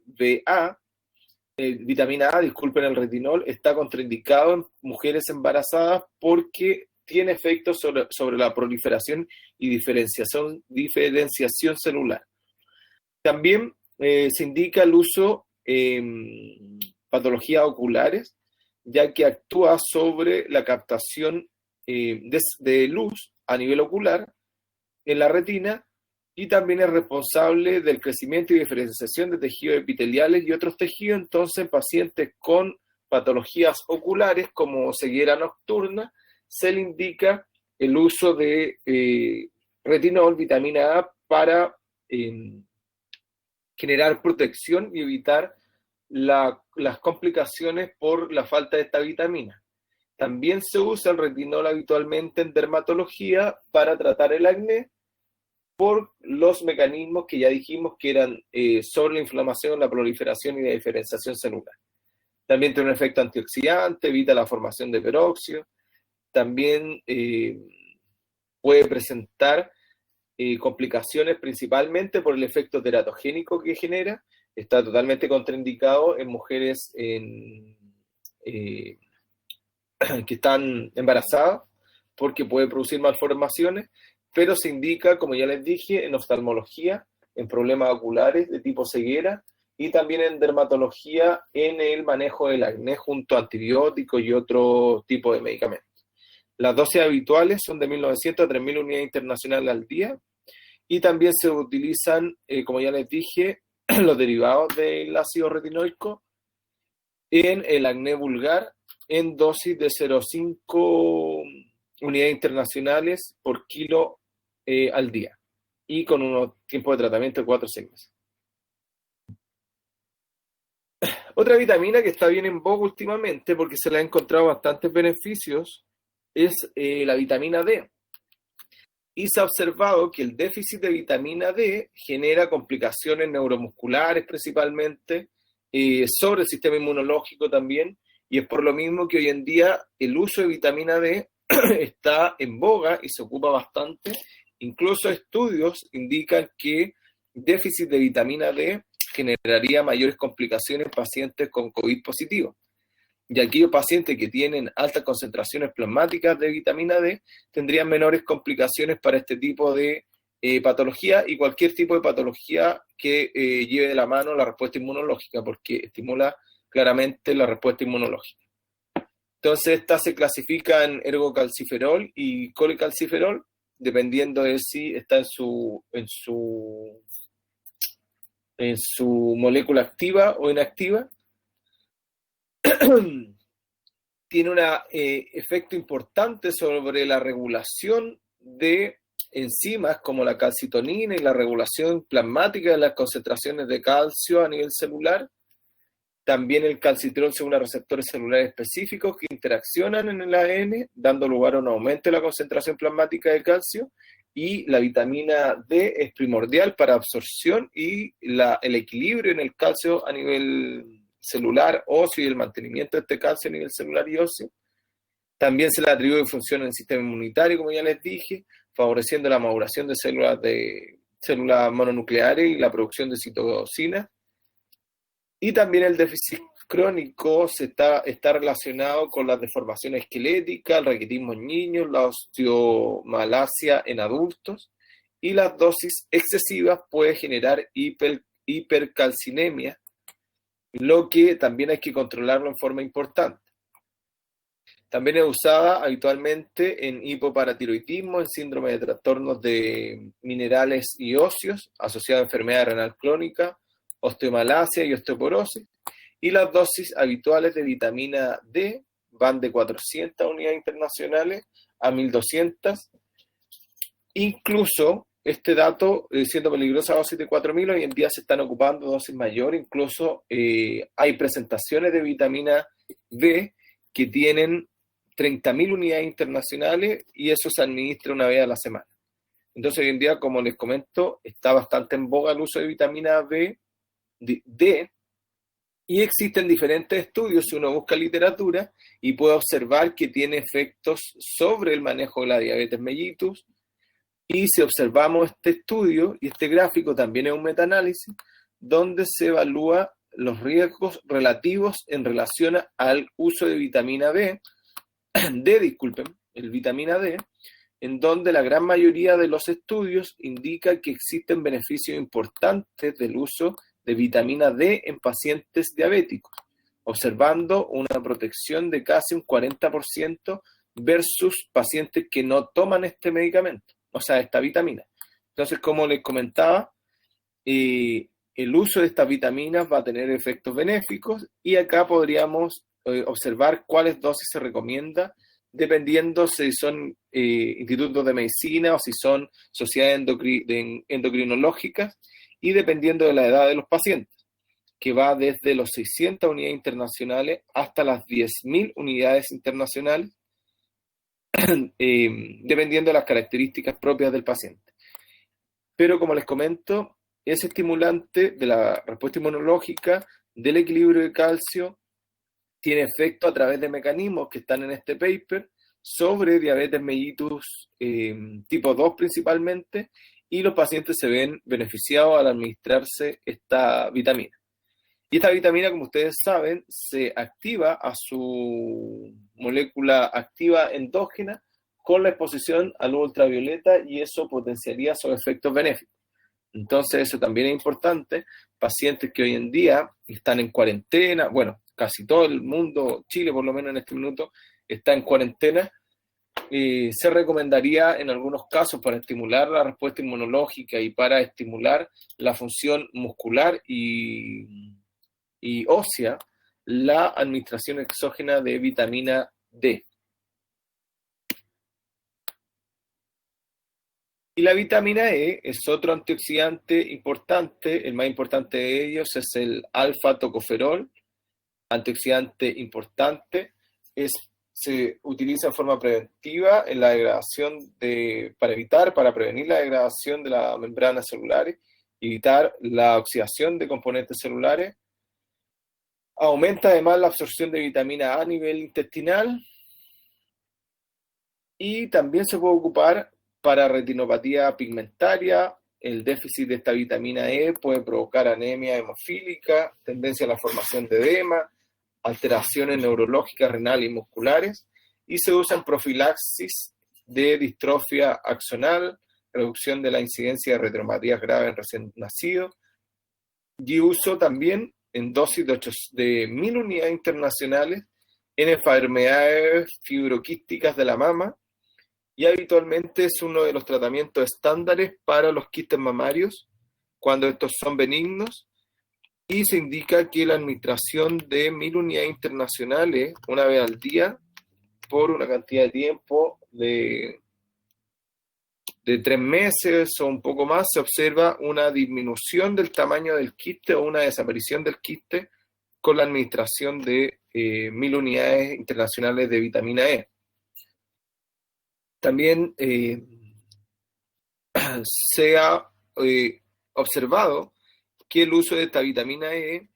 disculpen, el retinol está contraindicado en mujeres embarazadas porque tiene efectos sobre la proliferación y diferenciación celular. También se indica el uso en patologías oculares, ya que actúa sobre la captación de luz a nivel ocular en la retina y también es responsable del crecimiento y diferenciación de tejidos epiteliales y otros tejidos. Entonces, en pacientes con patologías oculares como ceguera nocturna, se le indica el uso de retinol, vitamina A, para generar protección y evitar las complicaciones por la falta de esta vitamina. También se usa el retinol habitualmente en dermatología para tratar el acné por los mecanismos que ya dijimos que eran sobre la inflamación, la proliferación y la diferenciación celular. También tiene un efecto antioxidante, evita la formación de peróxido. También puede presentar complicaciones principalmente por el efecto teratogénico que genera. Está totalmente contraindicado en mujeres que están embarazadas porque puede producir malformaciones, pero se indica, como ya les dije, en oftalmología, en problemas oculares de tipo ceguera y también en dermatología en el manejo del acné junto a antibióticos y otro tipo de medicamentos. Las dosis habituales son de 1.900 a 3.000 unidades internacionales al día y también se utilizan, como ya les dije, los derivados del ácido retinoico en el acné vulgar en dosis de 0,5 unidades internacionales por kilo al día y con unos tiempos de tratamiento de 4 o 6 meses. Otra vitamina que está bien en boga últimamente porque se le ha encontrado bastantes beneficios es la vitamina D. Y se ha observado que el déficit de vitamina D genera complicaciones neuromusculares principalmente, sobre el sistema inmunológico también, y es por lo mismo que hoy en día el uso de vitamina D está en boga y se ocupa bastante. Incluso estudios indican que déficit de vitamina D generaría mayores complicaciones en pacientes con COVID positivo. Y aquellos pacientes que tienen altas concentraciones plasmáticas de vitamina D tendrían menores complicaciones para este tipo de patología y cualquier tipo de patología que lleve de la mano la respuesta inmunológica, porque estimula claramente la respuesta inmunológica. Entonces, esta se clasifica en ergocalciferol y colecalciferol, dependiendo de si está en su molécula activa o inactiva. Tiene un efecto importante sobre la regulación de enzimas como la calcitonina y la regulación plasmática de las concentraciones de calcio a nivel celular. También el calcitrol se une a receptores celulares específicos que interaccionan en el ADN, dando lugar a un aumento de la concentración plasmática de calcio. Y la vitamina D es primordial para absorción y el equilibrio en el calcio a nivel celular, óseo y el mantenimiento de este calcio a nivel celular y óseo. También se le atribuye función en el sistema inmunitario, como ya les dije, favoreciendo la maduración de células mononucleares y la producción de citocinas. Y también el déficit crónico está relacionado con las deformaciones esqueléticas, el raquitismo en niños, la osteomalacia en adultos, y las dosis excesivas pueden generar hipercalcinemia, lo que también hay que controlarlo en forma importante. También es usada habitualmente en hipoparatiroidismo, en síndrome de trastornos de minerales y óseos, asociados a enfermedad renal crónica, osteomalacia y osteoporosis. Y las dosis habituales de vitamina D van de 400 unidades internacionales a 1.200. Incluso este dato, siendo peligrosa dosis de 4.000, hoy en día se están ocupando dosis mayores. Incluso hay presentaciones de vitamina D que tienen 30.000 unidades internacionales y eso se administra una vez a la semana. Entonces hoy en día, como les comento, está bastante en boga el uso de vitamina D, y existen diferentes estudios si uno busca literatura y puede observar que tiene efectos sobre el manejo de la diabetes mellitus. Y si observamos este estudio y este gráfico, también es un metaanálisis donde se evalúa los riesgos relativos en relación al uso de vitamina el vitamina D, en donde la gran mayoría de los estudios indica que existen beneficios importantes del uso de vitamina D en pacientes diabéticos, observando una protección de casi un 40% versus pacientes que no toman este medicamento, o sea, esta vitamina. Entonces, como les comentaba, el uso de estas vitaminas va a tener efectos benéficos y acá podríamos observar cuáles dosis se recomienda dependiendo si son institutos de medicina o si son sociedades endocrinológicas y dependiendo de la edad de los pacientes, que va desde los 600 unidades internacionales hasta las 10.000 unidades internacionales, dependiendo de las características propias del paciente. Pero como les comento, es estimulante de la respuesta inmunológica, del equilibrio de calcio, tiene efecto a través de mecanismos que están en este paper sobre diabetes mellitus tipo 2 principalmente, y los pacientes se ven beneficiados al administrarse esta vitamina. Y esta vitamina, como ustedes saben, se activa a su molécula activa endógena con la exposición a luz ultravioleta y eso potenciaría sus efectos benéficos. Entonces, eso también es importante. Pacientes que hoy en día están en cuarentena, bueno, casi todo el mundo, Chile por lo menos en este minuto, está en cuarentena, se recomendaría en algunos casos para estimular la respuesta inmunológica y para estimular la función muscular y ósea, la administración exógena de vitamina D. Y la vitamina E es otro antioxidante importante, el más importante de ellos es el alfa-tocoferol, antioxidante importante, se utiliza en forma preventiva en la degradación para prevenir la degradación de las membranas celulares, evitar la oxidación de componentes celulares. Aumenta además la absorción de vitamina A a nivel intestinal y también se puede ocupar para retinopatía pigmentaria. El déficit de esta vitamina E puede provocar anemia hemofílica, tendencia a la formación de edema, alteraciones neurológicas, renales y musculares, y se usa en profilaxis de distrofia axonal, reducción de la incidencia de retinopatías graves en recién nacidos, y uso también en dosis de 1.000 unidades internacionales en enfermedades fibroquísticas de la mama, y habitualmente es uno de los tratamientos estándares para los quistes mamarios cuando estos son benignos, y se indica que la administración de 1.000 unidades internacionales una vez al día por una cantidad de tiempo de 3 meses o un poco más, se observa una disminución del tamaño del quiste o una desaparición del quiste con la administración de 1.000 unidades internacionales de vitamina E. También se ha observado que el uso de esta vitamina E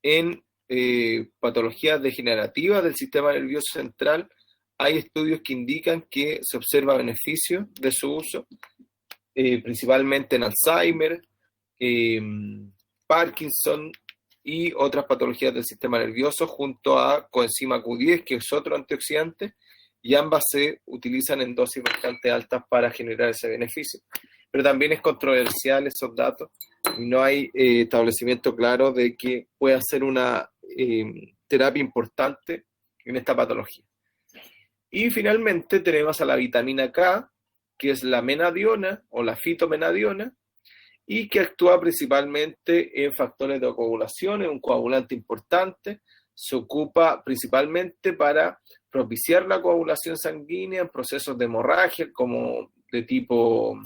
en patologías degenerativas del sistema nervioso central, hay estudios que indican que se observa beneficio de su uso, principalmente en Alzheimer, Parkinson y otras patologías del sistema nervioso, junto a coenzima Q10, que es otro antioxidante, y ambas se utilizan en dosis bastante altas para generar ese beneficio. Pero también es controversial esos datos y no hay establecimiento claro de que pueda ser una terapia importante en esta patología. Y finalmente tenemos a la vitamina K, que es la menadiona o la fitomenadiona, y que actúa principalmente en factores de coagulación, es un coagulante importante, se ocupa principalmente para propiciar la coagulación sanguínea en procesos de hemorragia, como de tipo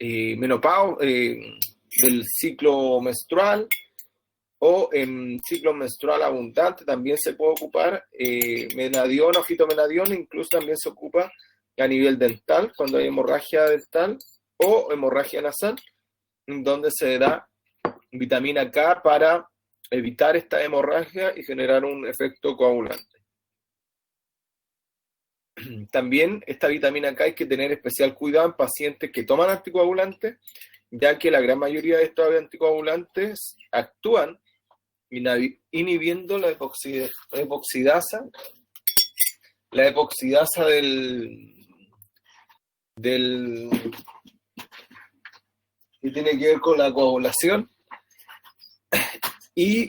menopausia, del ciclo menstrual, o en ciclo menstrual abundante también se puede ocupar menadiona o fitomenadiona, incluso también se ocupa a nivel dental, cuando hay hemorragia dental o hemorragia nasal, donde se da vitamina K para evitar esta hemorragia y generar un efecto coagulante. También esta vitamina K hay que tener especial cuidado en pacientes que toman anticoagulantes, ya que la gran mayoría de estos anticoagulantes actúan inhibiendo la epoxidasa que tiene que ver con la coagulación y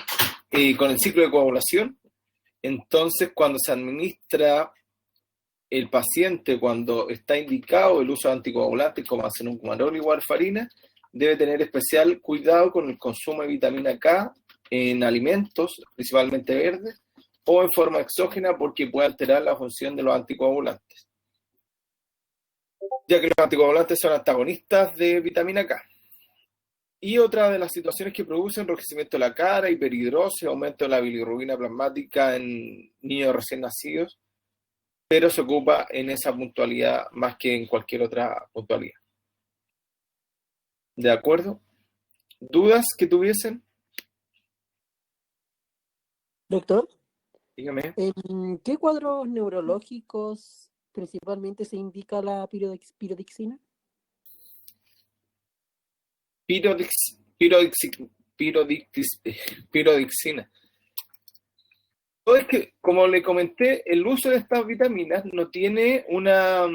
con el ciclo de coagulación. Entonces, cuando se administra el paciente, cuando está indicado el uso de anticoagulantes como acenocumarol y warfarina, debe tener especial cuidado con el consumo de vitamina K en alimentos, principalmente verdes, o en forma exógena porque puede alterar la función de los anticoagulantes, ya que los anticoagulantes son antagonistas de vitamina K. Y otra de las situaciones que producen enrojecimiento de la cara, hiperhidrosis, aumento de la bilirrubina plasmática en niños recién nacidos, pero se ocupa en esa puntualidad más que en cualquier otra puntualidad. ¿De acuerdo? ¿Dudas que tuviesen? Doctor, Dígame. ¿en qué cuadros neurológicos principalmente se indica la pirodixina? Pirodixina. Es que, como le comenté, el uso de estas vitaminas no tiene una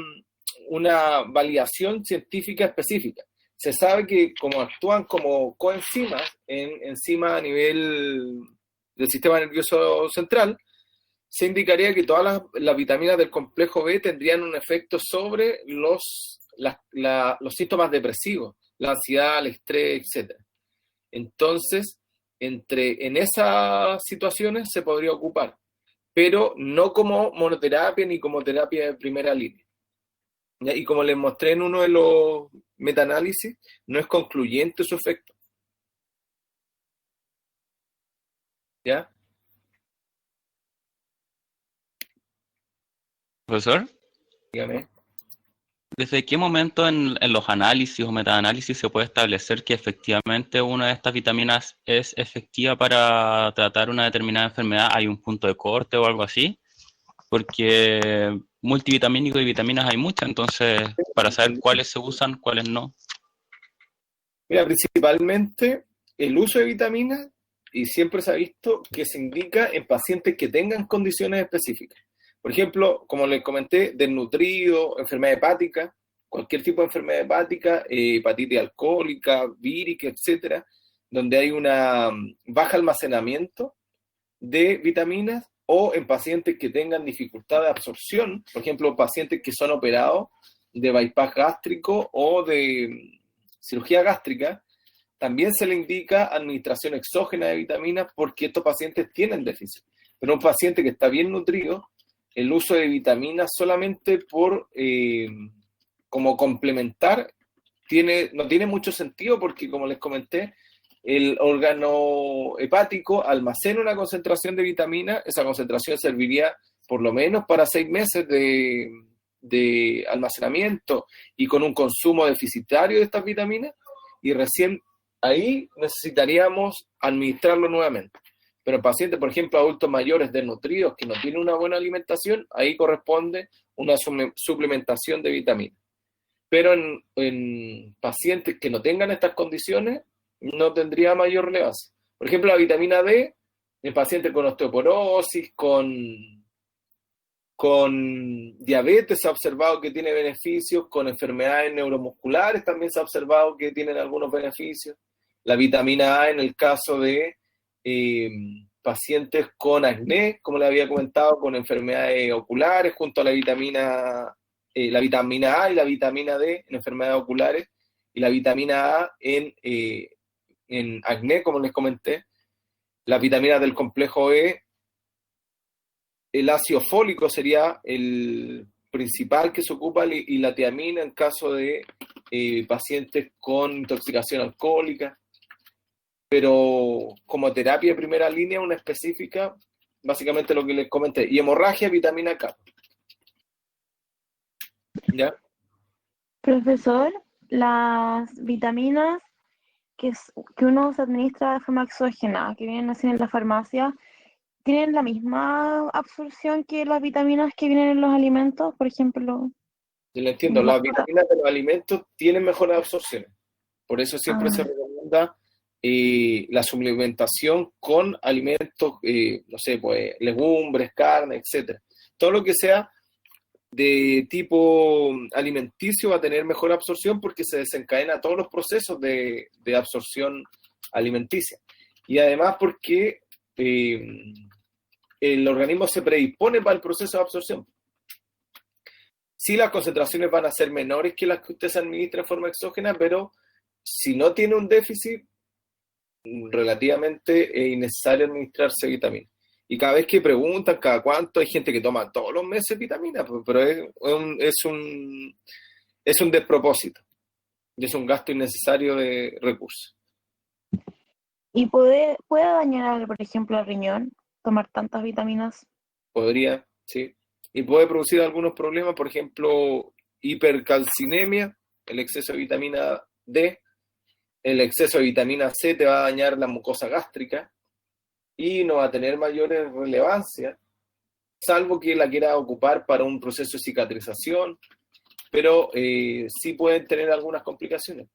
validación científica específica. Se sabe que como actúan como coenzimas, enzimas a nivel del sistema nervioso central, se indicaría que todas las vitaminas del complejo B tendrían un efecto sobre los síntomas depresivos, la ansiedad, el estrés, etc. Entonces, en esas situaciones se podría ocupar, pero no como monoterapia ni como terapia de primera línea. ¿Ya? Y como les mostré en uno de los metaanálisis, no es concluyente su efecto. ¿Ya? Profesor, Dígame. ¿desde qué momento en los análisis o metaanálisis se puede establecer que efectivamente una de estas vitaminas es efectiva para tratar una determinada enfermedad? ¿Hay un punto de corte o algo así? Porque multivitamínicos y vitaminas hay muchas, entonces para saber cuáles se usan, cuáles no. Mira, principalmente el uso de vitaminas, y siempre se ha visto que se indica en pacientes que tengan condiciones específicas. Por ejemplo, como les comenté, desnutrido, enfermedad hepática, cualquier tipo de enfermedad hepática, hepatitis alcohólica, vírica, etcétera, donde hay una baja almacenamiento de vitaminas, o en pacientes que tengan dificultad de absorción, por ejemplo, pacientes que son operados de bypass gástrico o de cirugía gástrica, también se le indica administración exógena de vitaminas porque estos pacientes tienen déficit. Pero un paciente que está bien nutrido, el uso de vitaminas solamente como complementar no tiene mucho sentido porque, como les comenté, el órgano hepático almacena una concentración de vitamina, esa concentración serviría por lo menos para 6 meses de almacenamiento y con un consumo deficitario de estas vitaminas, y recién ahí necesitaríamos administrarlo nuevamente. Pero en pacientes, por ejemplo, adultos mayores desnutridos que no tienen una buena alimentación, ahí corresponde una suplementación de vitaminas. Pero en pacientes que no tengan estas condiciones, no tendría mayor relevancia. Por ejemplo, la vitamina D, en pacientes con osteoporosis, con diabetes se ha observado que tiene beneficios, con enfermedades neuromusculares también se ha observado que tienen algunos beneficios. La vitamina A en el caso de pacientes con acné, como le había comentado, con enfermedades oculares, junto a la vitamina A y la vitamina D en enfermedades oculares, y la vitamina A en acné, como les comenté, las vitaminas del complejo E, el ácido fólico sería el principal que se ocupa, y la tiamina en caso de pacientes con intoxicación alcohólica. Pero como terapia de primera línea, una específica, básicamente lo que les comenté. Y hemorragia, vitamina K. ¿Ya? Profesor, las vitaminas que uno se administra de forma exógena, que vienen así en la farmacia, ¿tienen la misma absorción que las vitaminas que vienen en los alimentos? Por ejemplo... Yo lo entiendo, las vitaminas de los alimentos tienen mejores absorciones. Por eso siempre se recomienda la suplementación con alimentos, no sé, pues legumbres, carne, etcétera. Todo lo que sea de tipo alimenticio va a tener mejor absorción porque se desencadena todos los procesos de absorción alimenticia. Y además porque el organismo se predispone para el proceso de absorción. Sí, las concentraciones van a ser menores que las que usted se administra de forma exógena, pero si no tiene un déficit, relativamente es innecesario administrarse vitamina. Y cada vez que preguntan, cada cuánto, hay gente que toma todos los meses vitamina, pero es un despropósito. Y es un gasto innecesario de recursos. ¿Y puede dañar, por ejemplo, el riñón, tomar tantas vitaminas? Podría, sí. Y puede producir algunos problemas, por ejemplo, hipercalcinemia, el exceso de vitamina D, el exceso de vitamina C te va a dañar la mucosa gástrica y no va a tener mayores relevancia, salvo que la quiera ocupar para un proceso de cicatrización, pero sí pueden tener algunas complicaciones.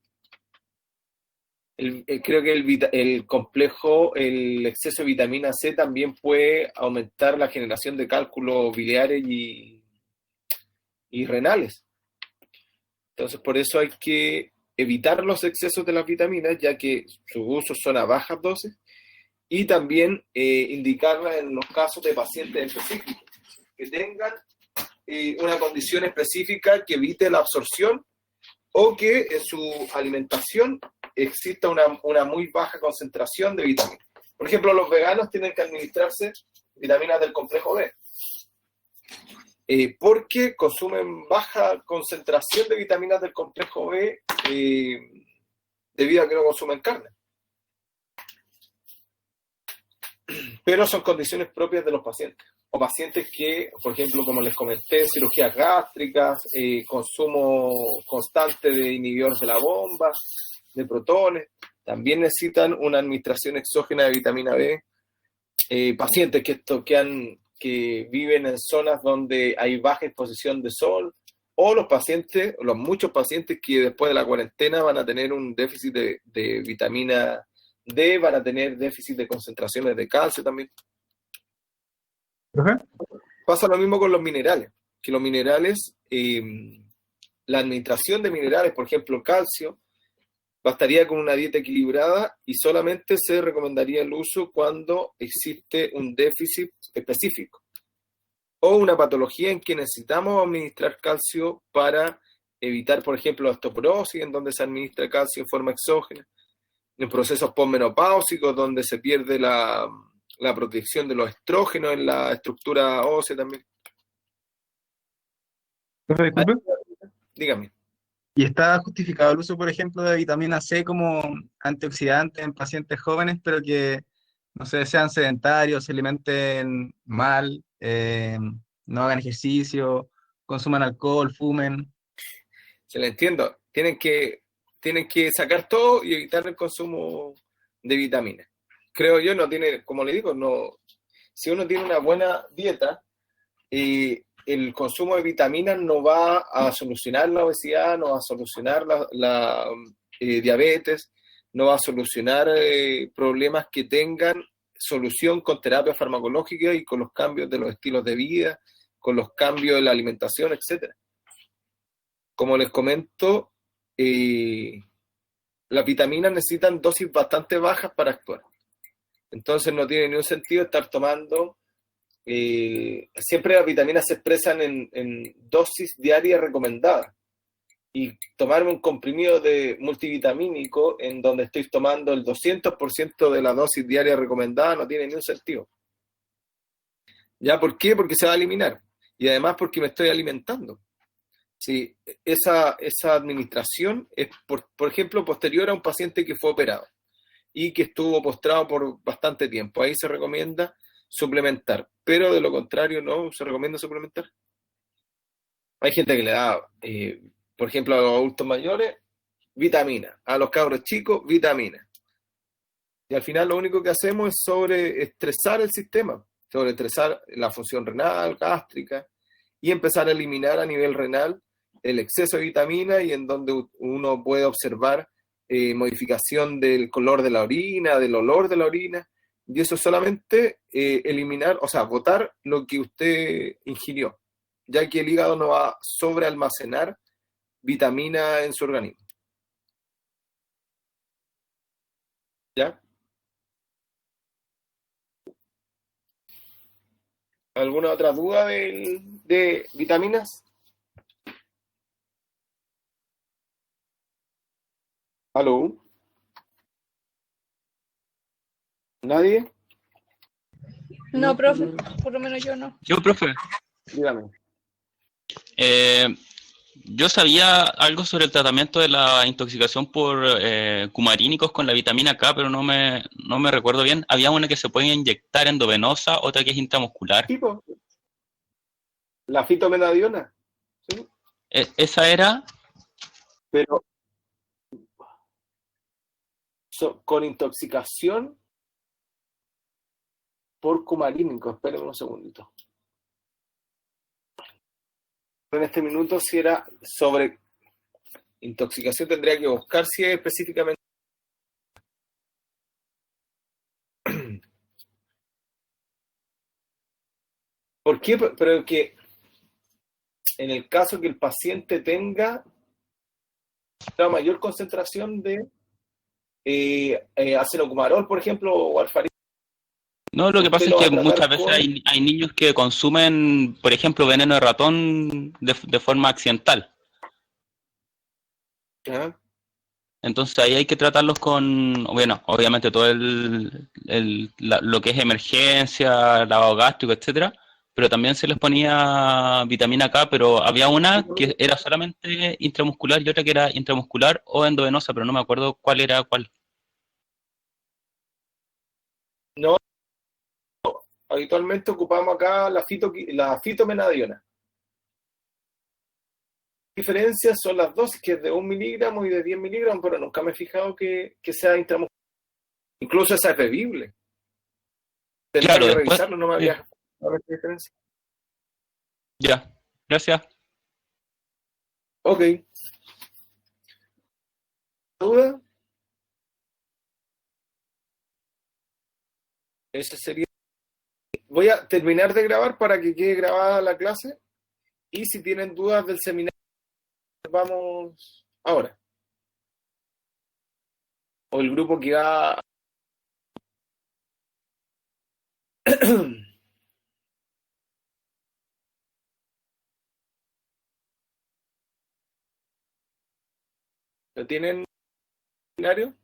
Creo que el complejo, el exceso de vitamina C también puede aumentar la generación de cálculos biliares y renales. Entonces, por eso hay que evitar los excesos de las vitaminas, ya que sus usos son a bajas dosis, y también indicarlas en los casos de pacientes específicos que tengan una condición específica que evite la absorción o que en su alimentación exista una muy baja concentración de vitaminas. Por ejemplo, los veganos tienen que administrarse vitaminas del complejo B, porque consumen baja concentración de vitaminas del complejo B debido a que no consumen carne. Pero son condiciones propias de los pacientes. O pacientes que, por ejemplo, como les comenté, cirugías gástricas, consumo constante de inhibidores de la bomba, de protones, también necesitan una administración exógena de vitamina B. Pacientes que viven en zonas donde hay baja exposición de sol, o los muchos pacientes que después de la cuarentena van a tener un déficit de vitamina D, van a tener déficit de concentraciones de calcio también. ¿Profe? Pasa lo mismo con los minerales, que los minerales, la administración de minerales, por ejemplo, calcio, bastaría con una dieta equilibrada y solamente se recomendaría el uso cuando existe un déficit específico o una patología en que necesitamos administrar calcio para evitar, por ejemplo, la osteoporosis, en donde se administra calcio en forma exógena, en procesos posmenopáusicos, donde se pierde la protección de los estrógenos en la estructura ósea también. Profe, disculpe. Dígame. ¿Y está justificado el uso, por ejemplo, de vitamina C como antioxidante en pacientes jóvenes, pero que, no sé, sean sedentarios, se alimenten mal, no hagan ejercicio, consuman alcohol, fumen? Se le entiendo. Tienen que sacar todo y evitar el consumo de vitaminas. Creo yo, no tiene, como le digo, no. Si uno tiene una buena dieta, el consumo de vitaminas no va a solucionar la obesidad, no va a solucionar la diabetes, no va a solucionar problemas que tengan solución con terapia farmacológica y con los cambios de los estilos de vida, con los cambios de la alimentación, etc. Como les comento, las vitaminas necesitan dosis bastante bajas para actuar. Entonces no tiene ningún sentido estar tomando. Siempre las vitaminas se expresan en dosis diarias recomendadas. Y tomarme un comprimido de multivitamínico en donde estoy tomando el 200% de la dosis diaria recomendada no tiene ningún sentido. ¿Ya? ¿Por qué? Porque se va a eliminar. Y además porque me estoy alimentando. Sí, esa administración es, por ejemplo, posterior a un paciente que fue operado y que estuvo postrado por bastante tiempo. Ahí se recomienda suplementar, pero de lo contrario no se recomienda suplementar. Hay gente que le da, por ejemplo, a los adultos mayores, vitamina, a los cabros chicos, vitamina. Y al final lo único que hacemos es sobreestresar el sistema, sobreestresar la función renal, gástrica, y empezar a eliminar a nivel renal el exceso de vitamina, y en donde uno puede observar modificación del color de la orina, del olor de la orina, y eso solamente eliminar, o sea, botar lo que usted ingirió. ya que el hígado no va a sobrealmacenar vitamina en su organismo. ¿Ya? ¿Alguna otra duda de vitaminas? ¿Aló? ¿Nadie? No, profe, por lo menos yo no. Yo, profe, Dígame. yo sabía algo sobre el tratamiento de la intoxicación por cumarínicos con la vitamina K, pero no me recuerdo bien. Había una que se puede inyectar endovenosa, otra que es intramuscular. Tipo, la fitomenadiona, ¿sí? Esa era, Pero con intoxicación por cumarínico. Espérenme un segundito. En este minuto, si era sobre intoxicación, tendría que buscar si es específicamente. ¿Por qué? Pero que en el caso que el paciente tenga la mayor concentración de acenocumarol, por ejemplo, o warfarina. no, lo que Usted pasa es lo va que a tratar muchas veces con... hay niños que consumen, por ejemplo, veneno de ratón de forma accidental. ¿Ah? Entonces ahí hay que tratarlos con, bueno, obviamente todo lo que es emergencia, lavado gástrico, etcétera, pero también se les ponía vitamina K, pero había una que era solamente intramuscular y otra que era intramuscular o endovenosa, pero no me acuerdo cuál era cuál. No, habitualmente ocupamos acá la fitomenadiona. La diferencia son las dosis, que es de 1 miligramo y de 10 miligramos, pero nunca me he fijado que sea intramuscular. Incluso esa es bebible. Tendría Claro, que después, revisarlo, no me había dado esta diferencia. ya, gracias. Ok. ¿Duda? Ese sería. Voy a terminar de grabar para que quede grabada la clase. Y si tienen dudas del seminario, vamos ahora. O el grupo que va. ¿Lo tienen seminario?